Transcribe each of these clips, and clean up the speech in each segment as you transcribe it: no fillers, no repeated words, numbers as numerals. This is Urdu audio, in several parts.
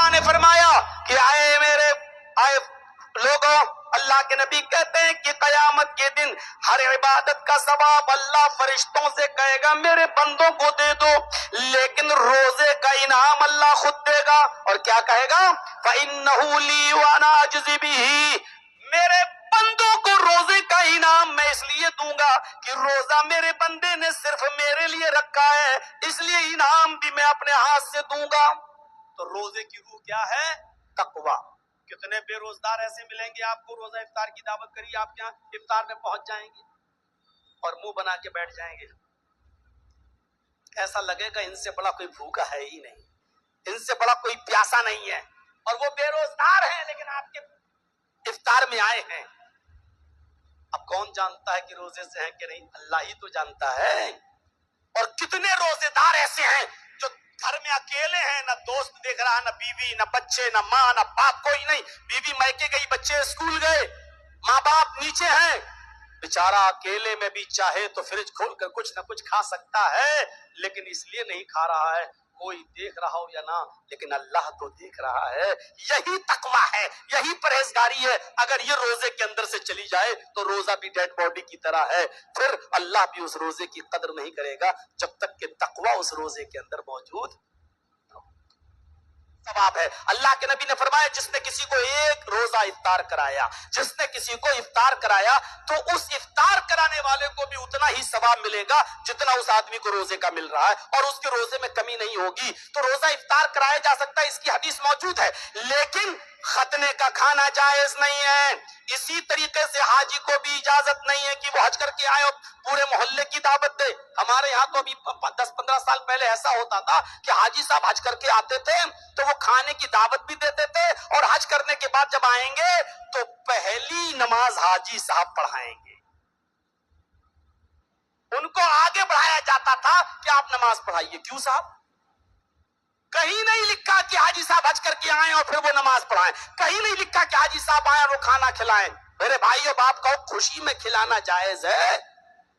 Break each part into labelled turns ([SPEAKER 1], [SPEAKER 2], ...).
[SPEAKER 1] نے فرمایا کہ آئے لوگوں، اللہ کے نبی کہتے ہیں کہ قیامت کے دن ہر عبادت کا ثواب اللہ فرشتوں سے کہے گا میرے بندوں کو دے دو، لیکن روزے کا انعام اللہ خود دے گا، اور کیا کہے گا؟ فَإِنَّهُ لِي وَأَنَا أَجْزِي بِهِ، میرے بندوں کو روزے کا انعام میں اس لیے دوں گا کہ روزہ میرے بندے نے صرف میرے لیے رکھا ہے، اس لیے انعام بھی میں اپنے ہاتھ سے دوں گا۔ تو روزے کی روح کیا ہے؟ تقویٰ۔ کتنے بے روزگار ایسے ملیں گے آپ کو، روزہ افطار کی دعوت کری، آپ کیا افطار میں پہنچ جائیں گے اور منہ بنا کے بیٹھ جائیں گے، ایسا لگے گا ان سے بڑا کوئی بھوکا ہے ہی نہیں، ان سے بڑا کوئی پیاسا نہیں ہے، اور وہ بے روزگار ہیں لیکن آپ کے افطار میں آئے ہیں۔ اب کون جانتا ہے کہ روزے سے ہیں کہ نہیں؟ اللہ ہی تو جانتا ہے۔ اور کتنے روزے دار ایسے ہیں جو گھر میں اکیلے ہیں، نہ دوست دیکھ رہا، نہ بیوی، نہ بچے، نہ ماں، نہ باپ، کوئی نہیں، بیوی میکے گئی، بچے اسکول گئے، ماں باپ نیچے ہیں، بیچارہ اکیلے میں بھی چاہے تو فریج کھول کر کچھ نہ کچھ کھا سکتا ہے، لیکن اس لیے نہیں کھا رہا ہے کوئی دیکھ رہا ہو یا نہ، لیکن اللہ تو دیکھ رہا ہے۔ یہی تقویٰ ہے، یہی پرہیزگاری ہے۔ اگر یہ روزے کے اندر سے چلی جائے تو روزہ بھی ڈیڈ باڈی کی طرح ہے، پھر اللہ بھی اس روزے کی قدر نہیں کرے گا جب تک کہ تقویٰ اس روزے کے اندر موجود ثواب ہے۔ اللہ کے نبی نے فرمایا جس نے کسی کو ایک روزہ افطار کرایا، جس نے کسی کو افطار کرایا تو اس افطار کرانے والے کو بھی اتنا ہی ثواب ملے گا جتنا اس آدمی کو روزے کا مل رہا ہے، اور اس کے روزے میں کمی نہیں ہوگی۔ تو روزہ افطار کرایا جا سکتا ہے، اس کی حدیث موجود ہے، لیکن ختنے کا کھانا جائز نہیں ہے۔ اسی طریقے سے حاجی کو بھی اجازت نہیں ہے کہ وہ حج کر کے آئے اور پورے محلے کی دعوت دے۔ ہمارے یہاں تو ابھی 10-15 سال پہلے ایسا ہوتا تھا کہ حاجی صاحب حج کر کے آتے تھے تو وہ کھانے کی دعوت بھی دیتے تھے، اور حج کرنے کے بعد جب آئیں گے تو پہلی نماز حاجی صاحب پڑھائیں گے۔ ان کو آگے بڑھایا جاتا تھا کہ آپ نماز پڑھائیے۔ کیوں صاحب؟ کہیں نہیں لکھا کہ حاجی صاحب حج کر کے آئیں اور پھر وہ نماز پڑھائیں، کہیں نہیں لکھا کہ حاجی صاحب آئیں اور وہ کھانا کھلائیں۔ میرے بھائیو باپ کو خوشی میں کھلانا جائز ہے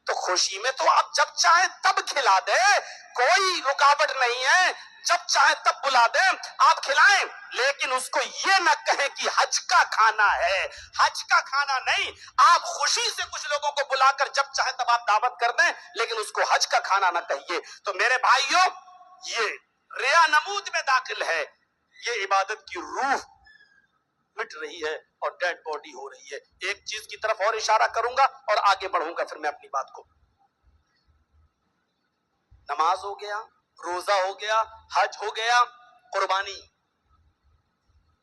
[SPEAKER 1] تو خوشی میں تو آپ جب چاہیں تب کھلا دیں، کوئی رکاوٹ نہیں ہے، جب چاہیں تب بلا دیں آپ کھلائیں، لیکن اس کو یہ نہ کہیں کہ حج کا کھانا ہے، حج کا کھانا نہیں۔ آپ خوشی سے کچھ لوگوں کو بلا کر جب چاہیں تب آپ دعوت کر دیں، لیکن اس کو حج کا کھانا نہ کہیے۔ تو میرے بھائیو یہ ریا نمود میں داخل ہے، یہ عبادت کی روح مٹ رہی ہے اور ڈیڈ باڈی ہو رہی ہے۔ ایک چیز کی طرف اور اشارہ کروں گا اور آگے بڑھوں گا پھر میں اپنی بات کو۔ نماز ہو گیا، روزہ ہو گیا، حج ہو گیا،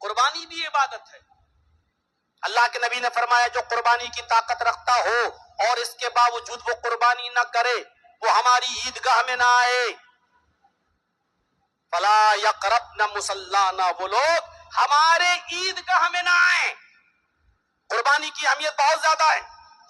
[SPEAKER 1] قربانی بھی عبادت ہے۔ اللہ کے نبی نے فرمایا جو قربانی کی طاقت رکھتا ہو اور اس کے باوجود وہ قربانی نہ کرے وہ ہماری عیدگاہ میں نہ آئے۔ فلا یقربن مصلانا، وہ لوگ ہمارے عیدگاہ میں نہ آئیں۔ قربانی کی اہمیت بہت زیادہ ہے،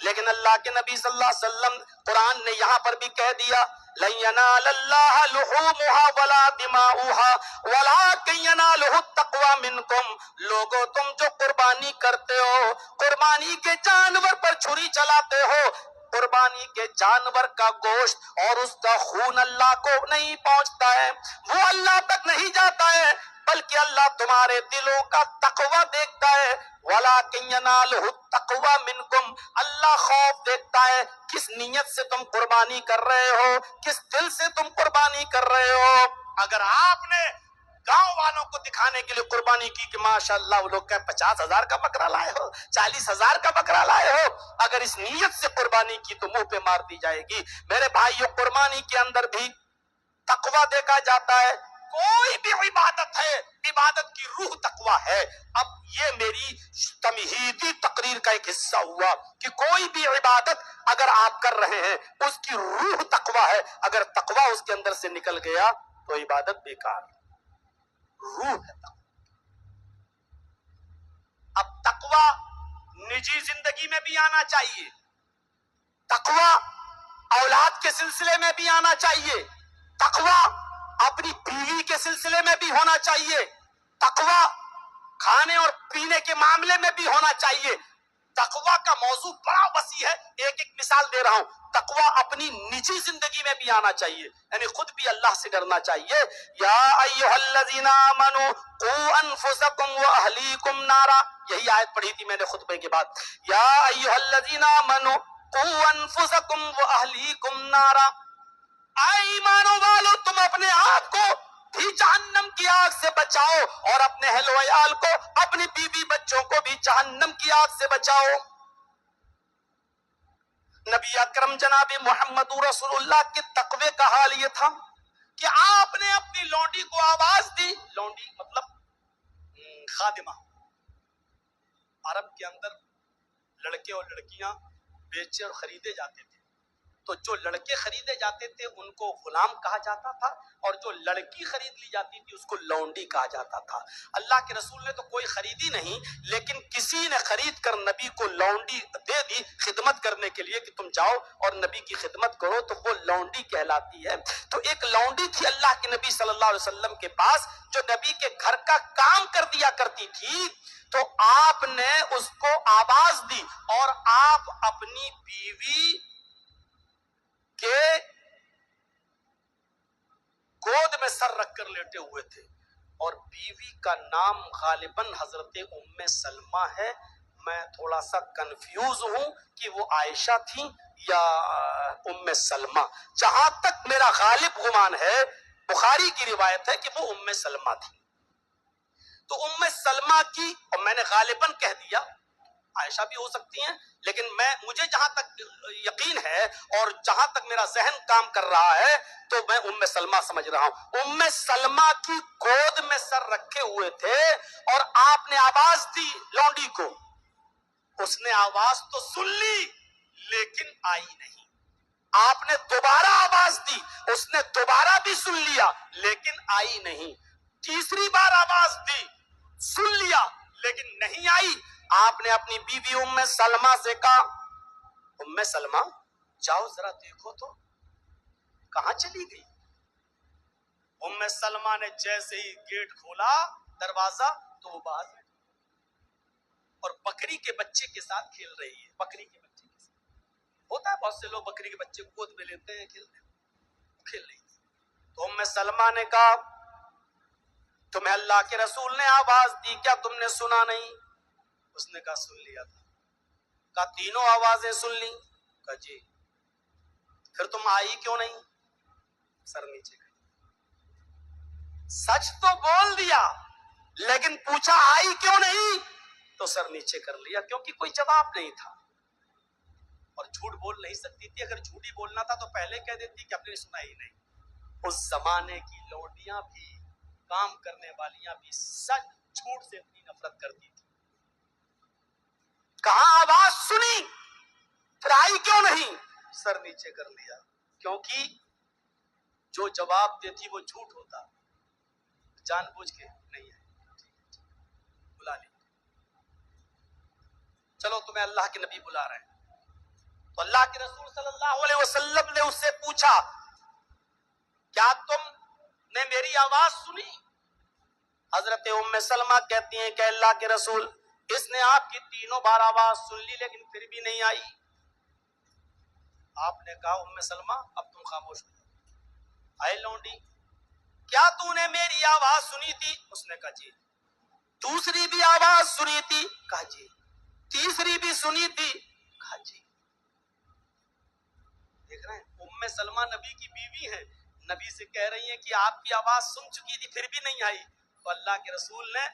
[SPEAKER 1] لیکن اللہ کے نبی صلی اللہ علیہ وسلم قرآن نے یہاں پر بھی کہہ دیا لن ينال الله لحومها ولا دماؤها ولكن يناله التقوى منكم۔ لوگوں تم جو قربانی کرتے ہو، قربانی کے جانور پر چھری چلاتے ہو، قربانی کے جانور کا گوشت اور اس کا خون اللہ کو نہیں پہنچتا ہے، وہ اللہ تک نہیں جاتا ہے، بلکہ اللہ تمہارے دلوں کا تقوی دیکھتا ہے۔ وَلَٰكِن يَنَالُهُ التَّقْوَىٰ مِنكُمْ، اللہ خوف دیکھتا ہے کس نیت سے تم قربانی کر رہے ہو، کس دل سے تم قربانی کر رہے ہو۔ اگر آپ نے گاؤں والوں کو دکھانے کے لیے قربانی کی کہ ماشاءاللہ وہ لوگ کہیں 50,000 کا بکرا لائے ہو، 40,000 کا بکرا لائے ہو، اگر اس نیت سے قربانی کی تو منہ پہ مار دی جائے گی۔ میرے بھائیو قربانی کے اندر بھی تقوی دیکھا جاتا ہے۔ کوئی بھی عبادت ہے، عبادت کی روح تقوی ہے۔ اب یہ میری تمہیدی تقریر کا ایک حصہ ہوا کہ کوئی بھی عبادت اگر آپ کر رہے ہیں اس کی روح تقوی ہے، اگر تقوی اس کے اندر سے نکل گیا تو عبادت بیکار ہے۔ روح ہے تقوی۔ اب تقوی نجی زندگی میں بھی آنا چاہیے، تقوی اولاد کے سلسلے میں بھی آنا چاہیے، تقوی اپنی بیوی کے سلسلے میں بھی ہونا چاہیے، تقوی کھانے اور پینے کے معاملے میں بھی ہونا چاہیے۔ تقوی کا موضوع بڑا وسیع ہے، ایک ایک مثال دے رہا ہوں۔ تقوی اپنی نجی زندگی میں بھی آنا چاہیے، یعنی خود بھی اللہ سے ڈرنا چاہیے۔ یا ایھا الذین آمنوا قوا انفسکم واہلیکم نارا، یہی آیت پڑھی تھی میں نے خطبے کے بعد۔ یا ایھا الذین آمنوا قوا انفسکم واہلیکم نارا، اے ایمانوں والو تم اپنے آپ کو بھی جہنم کی آگ سے بچاؤ اور اپنے اہل و عیال کو، اپنی بیوی بچوں کو بھی جہنم کی آگ سے بچاؤ۔ نبی اکرم جناب محمد رسول اللہ کے تقوی کا حال یہ تھا کہ آپ نے اپنی لونڈی کو آواز دی، لونڈی مطلب خادمہ، عرب کے اندر لڑکے اور لڑکیاں بیچے اور خریدے جاتے تھے، تو جو لڑکے خریدے جاتے تھے ان کو غلام کہا جاتا تھا، اور جو لڑکی خرید لی جاتی تھی اس کو لونڈی کہا جاتا تھا۔ اللہ کے رسول نے تو کوئی خریدی نہیں، لیکن کسی نے خرید کر نبی کو لونڈی دے دی خدمت کرنے کے لیے کہ تم جاؤ اور نبی کی خدمت کرو، تو وہ لونڈی کہلاتی ہے۔ تو ایک لونڈی تھی اللہ کے نبی صلی اللہ علیہ وسلم کے پاس جو نبی کے گھر کا کام کر دیا کرتی تھی، تو آپ نے اس کو آواز دی اور آپ اپنی بیوی کہ گود میں سر رکھ کر لیٹے ہوئے تھے، اور بیوی کا نام غالباً حضرت ام سلمہ ہے، میں تھوڑا سا کنفیوز ہوں کہ وہ عائشہ تھی یا ام سلمہ، جہاں تک میرا غالب گمان ہے بخاری کی روایت ہے کہ وہ ام سلمہ تھی۔ تو ام سلمہ کی، اور میں نے غالباً کہہ دیا، عائشہ بھی ہو سکتی ہیں، لیکن مجھے جہاں تک یقین ہے اور جہاں تک میرا ذہن کام کر رہا ہے تو میں ام سلمہ سمجھ رہا ہوں۔ ام سلمہ کی گود میں سر رکھے ہوئے تھے اور آپ نے آواز دی لونڈی کو، اس نے آواز تو سن لی لیکن آئی نہیں۔ آپ نے دوبارہ آواز دی، اس نے دوبارہ بھی سن لیا لیکن آئی نہیں۔ تیسری بار آواز دی، سن لیا لیکن نہیں آئی۔ آپ نے اپنی بیوی ام سلمہ سے کہا، ام سلمہ جاؤ ذرا دیکھو تو کہاں چلی گئی۔ ام سلمہ نے جیسے ہی گیٹ کھولا دروازہ تو وہ باہر بیٹھی اور بکری کے بچے کے ساتھ کھیل رہی ہے۔ بکری کے بچے کے ساتھ ہوتا ہے، بہت سے لوگ بکری کے بچے کو گود میں لیتے ہیں، کھیلتے ہیں، کھیل رہی تھی۔ تو ام سلمہ نے کہا تمہیں اللہ کے رسول نے آواز دی، کیا تم نے سنا نہیں؟ اس نے کہا سن لیا تھا۔ کہا تینوں آوازیں سن لی؟ کہا جی۔ پھر تم آئی کیوں نہیں؟ سر نیچے کر، سچ تو بول دیا لیکن پوچھا آئی کیوں نہیں تو سر نیچے کر لیا، کیونکہ کوئی جواب نہیں تھا اور جھوٹ بول نہیں سکتی تھی۔ اگر جھوٹی بولنا تھا تو پہلے کہہ دیتی کہ اپنے سنا ہی نہیں۔ اس زمانے کی لونڈیاں بھی، کام کرنے والیاں بھی سچ جھوٹ سے اتنی نفرت کرتی تھی۔ کہاں آواز سنی پھر آئی کیوں نہیں؟ سر نیچے کر لیا، کیونکہ جو جواب دیتی وہ جھوٹ ہوتا، جان بوجھ کے نہیں ہے۔ بلا لی، چلو تمہیں اللہ کے نبی بلا رہے ہیں۔ تو اللہ کے رسول صلی اللہ علیہ وسلم نے اس سے پوچھا کیا تم نے میری آواز سنی؟ حضرت ام سلمہ کہتی ہیں کہ اللہ کے رسول اس نے آپ کی تینوں بار آواز سن لی لیکن پھر بھی نہیں آئی۔ آپ نے کہا ام سلمہ اب تم خاموش ہو۔ اے لونڈی کیا تو نے میری آواز سنی تھی؟ اس نے کہا جی۔ دوسری بھی آواز سنی تھی؟ کہا جی۔ تیسری بھی سنی تھی؟ کہا جی۔ دیکھ رہے ہیں ام سلمہ نبی کی بیوی ہیں، نبی سے کہہ رہی ہیں کہ آپ کی آواز سن چکی تھی پھر بھی نہیں آئی۔ تو اللہ کے رسول نے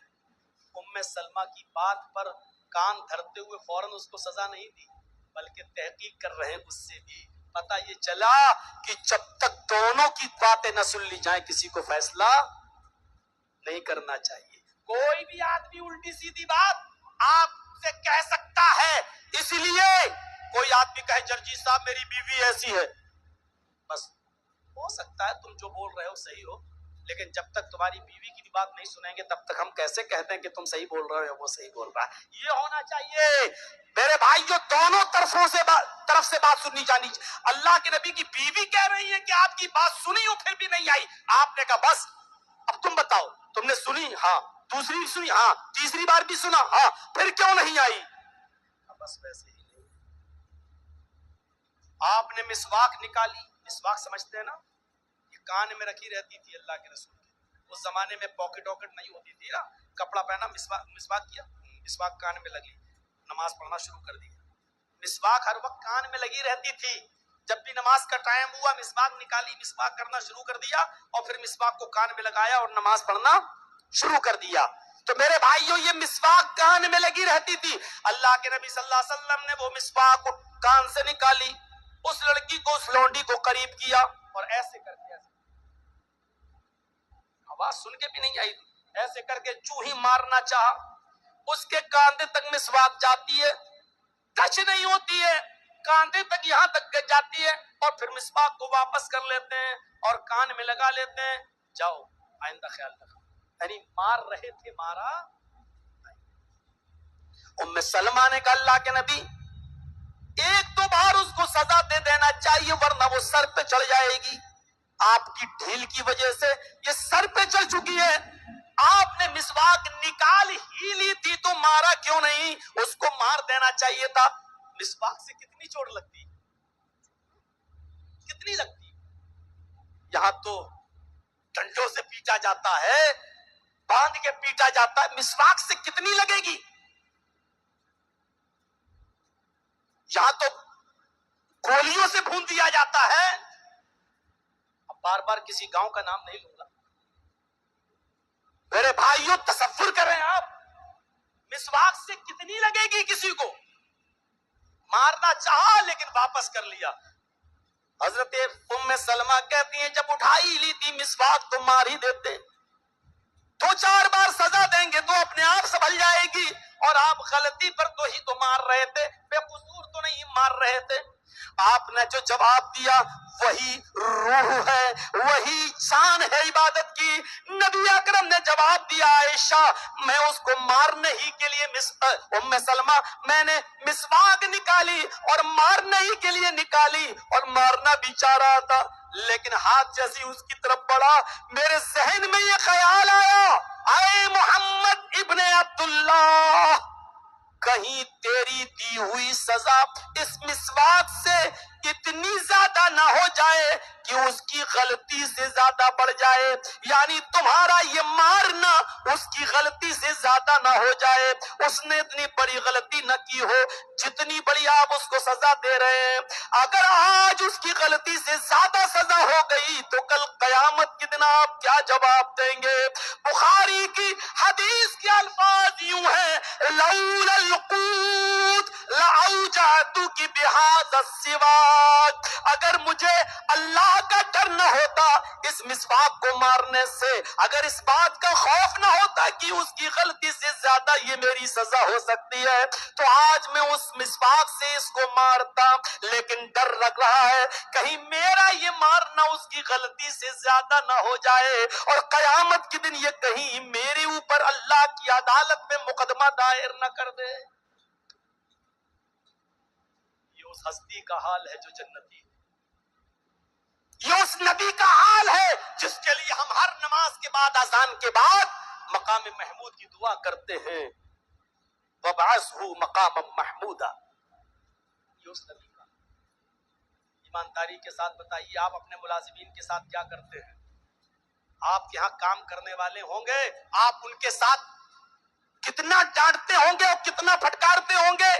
[SPEAKER 1] ام سلمہ کی بات پر کان دھرتے ہوئے فوراً اس کو سزا نہیں دی، بلکہ تحقیق کر رہے ہیں۔ اس سے بھی پتہ یہ چلا کہ جب تک دونوں کی باتیں نہ سن لی جائیں کسی کو فیصلہ نہیں کرنا چاہیے۔ کوئی بھی آدمی الٹی سیدھی بات آپ سے کہہ سکتا ہے، اس لیے کوئی آدمی کہے جرجی صاحب میری بیوی ایسی ہے، بس ہو سکتا ہے تم جو بول رہے ہو صحیح ہو، لیکن جب تک تمہاری بیوی کی بات نہیں سنیں گے تب تک ہم کیسے کہتے ہیں کہ تم صحیح بول رہے ہو وہ صحیح بول رہا ہے۔ یہ ہونا چاہیے میرے بھائی، جو دونوں طرف سے بات سننی جانی چاہیے۔ اللہ کے نبی کی بیوی کہہ رہی ہے کہ آپ کی بات سنی ہوں پھر بھی نہیں آئی، آپ نے کہا بس اب تم بتاؤ تم نے سنی؟ ہاں۔ دوسری بھی سنی؟ ہاں۔ تیسری بار بھی سنا؟ ہاں۔ پھر کیوں نہیں آئی؟ بس ویسے ہی نہیں۔ آپ نے مسواک نکالی. مسواک سمجھتے ہیں نا, یہ کان میں رکھی رہتی تھی اللہ کے رسول کے. اس زمانے میں پاکٹ واکٹ نہیں ہوتی تھی نا, کپڑا پہنا مسواک کیا, مسواک کان میں لگی, نماز پڑھنا شروع کر دی. مسواک ہر وقت کان میں لگی رہتی تھی. جب بھی نماز کا ٹائم ہوا مسواک نکالی, مسواک کرنا شروع کر دیا اور پھر مسواک کو کان میں لگایا اور نماز پڑھنا شروع کر دیا. تو میرے بھائیوں یہ مسواک کان میں لگی رہتی تھی. اللہ کے نبی صلی اللہ علیہ وسلم نے وہ مسواک کان سے نکالی, اس لڑکی کو, اس لونڈی کو قریب کیا اور ایسے کر کے, آواز سن کے بھی نہیں آئی, ایسے کر کے چوں ہی مارنا چاہا. اس کے کاندھے تک مسواک جاتی ہے, ٹچ نہیں ہوتی ہے, کاندھے تک یہاں تک جاتی ہے اور پھر مسواک کو واپس کر لیتے ہیں اور کان میں لگا لیتے ہیں. جاؤ آئندہ خیال رکھو. یعنی مار رہے تھے, مارا. ام سلمہ نے کہا اللہ کے نبی ایک دو بار اس کو سزا دے دینا چاہیے ورنہ وہ سر پہ چڑھ جائے گی. آپ کی ڈھیل کی وجہ سے یہ سر پہ چڑھ چکی ہے. آپ نے مسواک نکال ہی لی تھی تو مارا کیوں نہیں؟ اس کو مار دینا چاہیے تھا. مسواک سے کتنی چوٹ لگتی, کتنی لگتی. یہاں تو ڈنڈوں سے پیٹا جاتا ہے, باندھ کے پیٹا جاتا ہے, مسواک سے کتنی لگے گی. یہاں تو گولیوں سے بھون دیا جاتا ہے. اب بار بار کسی گاؤں کا نام نہیں لوں گا. میرے بھائیوں تصور کریں آپ, مسواک سے کتنی لگے گی کسی کو. مارنا چاہا لیکن واپس کر لیا. حضرت ام سلمہ کہتی ہیں جب اٹھائی لی تھی مسواک تو مار ہی دیتے, دو چار بار سزا دیں گے تو اپنے آپ سنبھل جائے گی. اور آپ غلطی پر تو ہی تو مار رہے تھے, بے قصور تو نہیں مار رہے تھے. آپ نے جو جواب دیا وہی روح ہے, وہی شان ہے عبادت کی. نبی اکرم نے جواب دیا عائشہ میں اس کو مارنے ہی کے لیے ام سلمہ میں نے مسواک نکالی اور مارنے ہی کے لیے نکالی اور مارنا بھی چاہ رہا تھا, لیکن ہاتھ جیسی اس کی طرف بڑھا میرے ذہن میں یہ خیال آیا اے محمد ابن عبداللہ کہیں تیری دی ہوئی سزا اس مسواک سے اتنی زیادہ نہ ہو جائے کہ اس کی غلطی سے زیادہ بڑھ جائے. یعنی تمہارا یہ مارنا اس کی غلطی سے زیادہ نہ ہو جائے. اس نے اتنی بڑی غلطی نہ کی ہو جتنی بڑی آپ اس کو سزا دے رہے ہیں. اگر آج اس کی غلطی سے زیادہ سزا ہو گئی تو کل قیامت کے دن آپ کیا جواب دیں گے؟ بخاری کی حدیث کے الفاظ یوں ہیں لولا القوت لأوجعتک بهذا السواک. اگر مجھے اللہ کا ڈر نہ ہوتا اس مسواک کو مارنے سے, اگر اس بات کا خوف نہ ہوتا کہ اس کی غلطی سے زیادہ یہ میری سزا ہو سکتی ہے تو آج میں اس مسواک سے اس کو مارتا. لیکن ڈر لگ رہا ہے کہیں میرا یہ مارنا اس کی غلطی سے زیادہ نہ ہو جائے اور قیامت کے دن یہ کہیں میرے اوپر اللہ کی عدالت میں مقدمہ دائر نہ کر دے. یہ اس ہستی کا حال ہے جو جنتی ہے, یہ اس نبی کا حال ہے جس کے لیے ہم ہر نماز کے بعد اذان کے بعد مقام محمود کی دعا کرتے ہیں وَبَعَثْهُ مَقَامًا مَحْمُودًا. یہ اس نبی کا. ایمانداری کے ساتھ بتائیے آپ اپنے ملازمین کے ساتھ کیا کرتے ہیں؟ آپ کے ہاں کام کرنے والے ہوں گے, آپ ان کے ساتھ کتنا ڈانٹتے ہوں گے اور کتنا پھٹکارتے ہوں گے.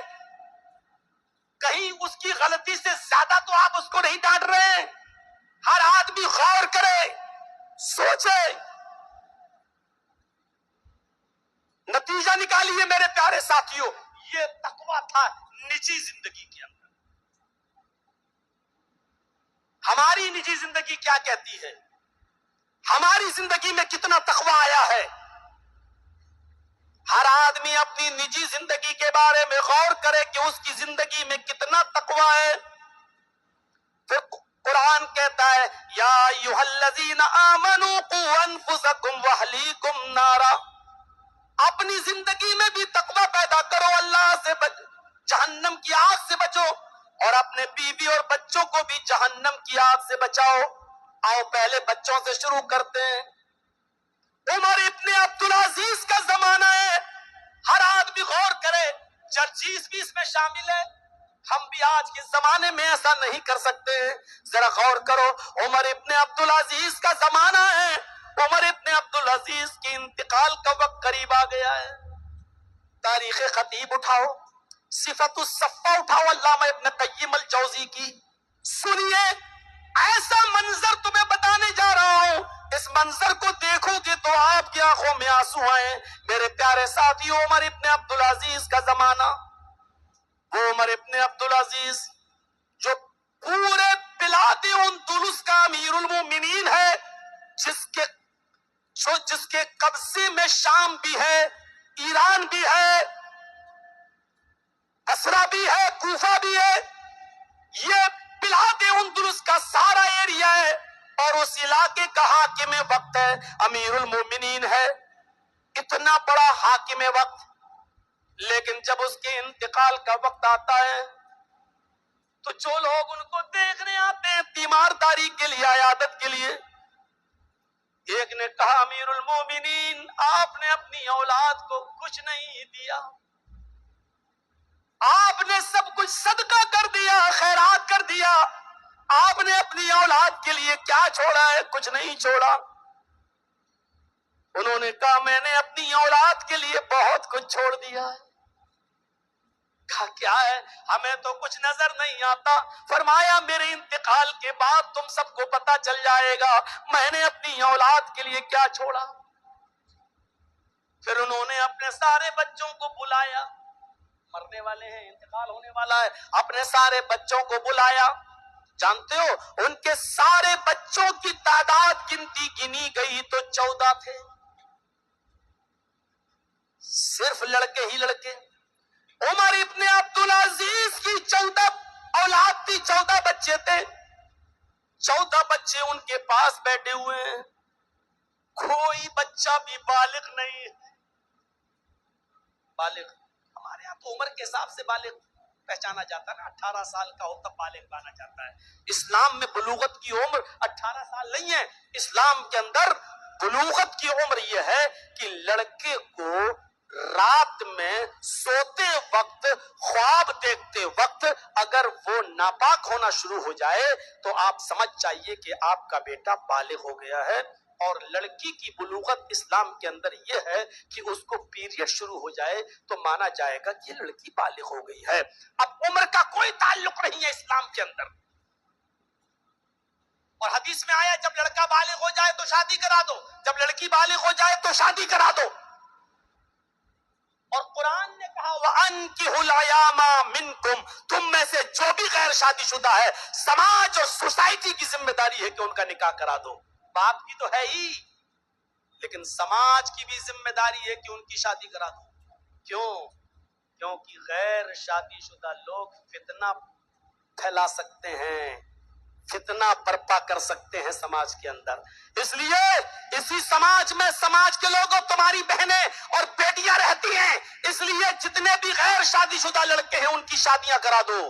[SPEAKER 1] کہیں اس کی غلطی سے زیادہ تو آپ اس کو نہیں ڈانٹ رہے ہیں. ہر آدمی غور کرے, سوچے, نتیجہ نکالیے میرے پیارے ساتھیوں. یہ تقویٰ تھا نجی زندگی کے اندر. ہماری نجی زندگی کیا کہتی ہے؟ ہماری زندگی میں کتنا تقویٰ آیا ہے؟ ہر آدمی اپنی نجی زندگی کے بارے میں غور کرے کہ اس کی زندگی میں کتنا تقویٰ ہے. پھر قرآن کہتا ہے یا ایھا الذین آمنوا قوا انفسکم واہلیکم نارا. اپنی زندگی میں بھی تقویٰ پیدا کرو, اللہ سے جہنم کی آگ سے بچو اور اپنے بیوی اور بچوں کو بھی جہنم کی آگ سے بچاؤ. آؤ پہلے بچوں سے شروع کرتے ہیں. عمر ابن عبدالعزیز کا زمانہ ہے. ہر آدمی غور کرے, چرچیز بھی اس میں شامل ہے. ہم بھی آج کے زمانے میں ایسا نہیں کر سکتے ہیں. ذرا غور کرو، عمر ابن عبدالعزیز کا زمانہ ہے، عمر ابن عبدالعزیز کے انتقال کا وقت قریب آ گیا ہے. تاریخ خطیب اٹھاؤ، صفت الصفہ اٹھاؤ علامہ ابن قیم الجوزی کی، سنیے ایسا منظر تمہیں بتانے جا رہا ہوں، اس منظر کو دیکھو گے تو آپ کی آنکھوں میں آنسو آئیں. میرے پیارے ساتھیو، عمر ابن عبدالعزیز کا زمانہ، وہ عمر ابن عبدالعزیز جو پورے بلاد اندلس کا امیر المومنین ہے، جس کے قبضے میں شام بھی ہے، ایران بھی ہے، بصرہ بھی ہے، کوفہ بھی ہے، یہ بلاد اندلس کا سارا ایریا ہے اور اس علاقے کا حاکم وقت ہے، امیر المومنین ہے، اتنا بڑا حاکم وقت. لیکن جب اس کے انتقال کا وقت آتا ہے تو جو لوگ ان کو دیکھنے آتے ہیں تیمارداری کے لیے، عیادت کے لیے، ایک نے کہا امیر المومنین آپ نے اپنی اولاد کو کچھ نہیں دیا، آپ نے سب کچھ صدقہ کر دیا، خیرات کر دیا، آپ نے اپنی اولاد کے لیے کیا چھوڑا ہے؟ کچھ نہیں چھوڑا. انہوں نے کہا میں نے اپنی اولاد کے لیے بہت کچھ چھوڑ دیا ہے. کہا کیا ہے؟ ہمیں تو کچھ نظر نہیں آتا. فرمایا میرے انتقال کے بعد تم سب کو پتا چل جائے گا میں نے اپنی اولاد کے لیے کیا چھوڑا. پھر انہوں نے اپنے سارے بچوں کو بلایا، مرنے والے ہیں، انتقال ہونے والا ہے، اپنے سارے بچوں کو بلایا. جانتے ہو ان کے سارے بچوں کی تعداد گنی گئی تو 14 تھے، صرف لڑکے ہی لڑکے. عمر ابن عبدالعزیز کی 14 اولاد تھی، 14 بچے تھے، 14 بچے ان کے پاس بیٹھے ہوئے ہیں، کوئی بچہ بھی بالغ نہیں. بالغ ہمارے یہاں تو عمر کے حساب سے بالغ پہچانا جاتا ہے نا، 18 سال کا ہو تب بالغ مانا جاتا ہے. اسلام میں بلوغت کی عمر 18 سال نہیں ہے. اسلام کے اندر بلوغت کی عمر یہ ہے کہ لڑکے کو رات میں سوتے وقت، خواب دیکھتے وقت اگر وہ ناپاک ہونا شروع ہو جائے تو آپ سمجھ جائیے کہ آپ کا بیٹا بالغ ہو گیا ہے. اور لڑکی کی بلوغت اسلام کے اندر یہ ہے کہ اس کو پیریڈ شروع ہو جائے تو مانا جائے گا کہ لڑکی بالغ ہو گئی ہے. اب عمر کا کوئی تعلق نہیں ہے اسلام کے اندر. اور حدیث میں آیا جب لڑکا بالغ ہو جائے تو شادی کرا دو، جب لڑکی بالغ ہو جائے تو شادی کرا دو. اور قرآن نے کہا وَأَنكِحُوا الْأَيَامَ مِنكُمْ، تم میں سے جو بھی غیر شادی شدہ ہے سماج اور سوسائٹی کی ذمہ داری ہے کہ ان کا نکاح کرا دو. باپ کی تو ہے ہی لیکن سماج کی بھی ذمہ داری ہے کہ ان کی شادی کرا دو. کیوں؟ کیونکہ غیر شادی شدہ لوگ فتنہ پھیلا سکتے ہیں، فتنہ برپا کر سکتے ہیں سماج کے اندر. اس لیے اسی سماج میں سماج کے لوگوں، تمہاری بہنیں اور بیٹیاں رہتی ہیں، اس لیے جتنے بھی غیر شادی شدہ لڑکے ہیں ان کی شادیاں کرا دو،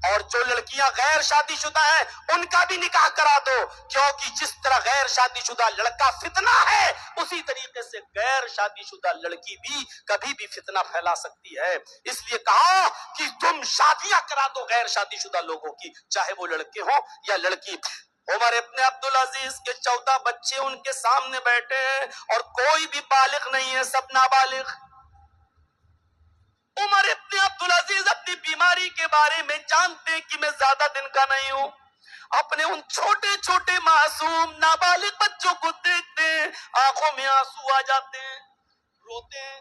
[SPEAKER 1] اور جو لڑکیاں غیر شادی شدہ ہیں ان کا بھی نکاح کرا دو. کیونکہ جس طرح غیر شادی شدہ لڑکا فتنہ ہے اسی طریقے سے غیر شادی شدہ لڑکی بھی کبھی بھی فتنہ پھیلا سکتی ہے. اس لیے کہا کہ تم شادیاں کرا دو غیر شادی شدہ لوگوں کی، چاہے وہ لڑکے ہوں یا لڑکی. عمر ابن عبدالعزیز کے 14 بچے ان کے سامنے بیٹھے ہیں اور کوئی بھی بالغ نہیں ہے، سب نابالغ. عمر ابن عبدالعزیز اپنی بیماری کے بارے میں جانتے کہ میں زیادہ دن کا نہیں ہوں. اپنے ان چھوٹے چھوٹے معصوم نابالغ بچوں کو دیکھتے ہیں، آنکھوں میں آنسو آ جاتے ہیں، روتے ہیں.